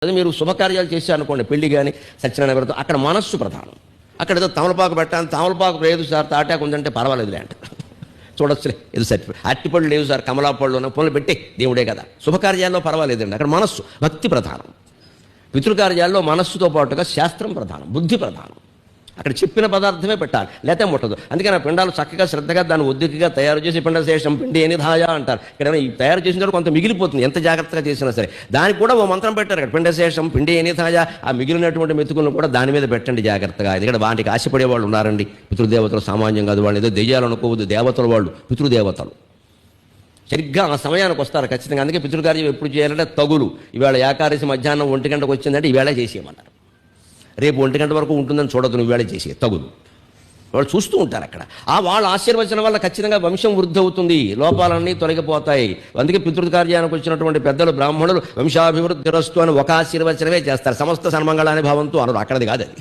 అదే మీరు శుభకార్యాలు చేశారనుకోండి, పెళ్లి కానీ సత్యనారాయణ వ్రతం, అక్కడ మనస్సు ప్రధానం. అక్కడ ఏదో తమలపాకు పెట్టాను, తమలపాకు లేదు సార్, తాటాకు ఉందంటే పర్వాలేదులే అంట, చూడొచ్చులే, ఏదో సర్టిఫికేట్. అరటిపళ్ళు లేవు సార్, కమలా పళ్ళు ఉన్న పనులు పెట్టి దేవుడే కదా. శుభకార్యాల్లో పర్వాలేదండి, అక్కడ మనస్సు, భక్తి ప్రధానం. పితృకార్యాల్లో మనస్సుతో పాటుగా శాస్త్రం ప్రధానం, బుద్ధి ప్రధానం. అక్కడ చెప్పిన పదార్థమే పెట్టాలి, లేకపోతే ముట్టదు. అందుకని ఆ పిండాలు చక్కగా శ్రద్ధగా దాన్ని ఒద్దికగా తయారు చేసి పిండశేషం పిండి ఎనిధాయ అంటారు. ఇక్కడ ఈ తయారు చేసిన తర్వాత కొంత మిగిలిపోతుంది, ఎంత జాగ్రత్తగా చేసినా సరే. దానికి కూడా ఓ మంత్రం పెట్టారు అక్కడ, పిండశేషం పిండి ఎనిధాయ. ఆ మిగిలినటువంటి మెతుకులను కూడా దాని మీద పెట్టండి జాగ్రత్తగా. ఎందుకంటే వాటికి ఆశపడే వాళ్ళు ఉన్నారండి. పితృదేవతలు సామాన్యం కాదు, వాళ్ళు ఏదో దెయ్యాలు అనుకోవద్దు, దేవతలు వాళ్ళు, పితృదేవతలు. సరిగ్గా ఆ సమయానికి వస్తారు ఖచ్చితంగా. అందుకే పితృకార్యం ఎప్పుడు చేయాలంటే తగులు. ఈవేళ ఏకాదశి మధ్యాహ్నం 1 గంటకు వచ్చిందంటే ఈవేళ చేసేయమన్నారు. రేపు 1 గంట వరకు ఉంటుందని చూడదు, నువ్వు వేళ చేసే తగులు. వాళ్ళు చూస్తూ ఉంటారు అక్కడ. ఆ వాళ్ళ ఆశీర్వచనం వల్ల ఖచ్చితంగా వంశం వృద్ధి అవుతుంది, లోపాలన్నీ తొలగిపోతాయి. అందుకే పితృకార్యానికి వచ్చినటువంటి పెద్దలు బ్రాహ్మణులు వంశాభివృద్ధి రస్తు అని ఒక ఆశీర్వచనమే చేస్తారు. సమస్త సన్మంగళాన్ని భావంతో అనరు, అక్కడది కాదు అది.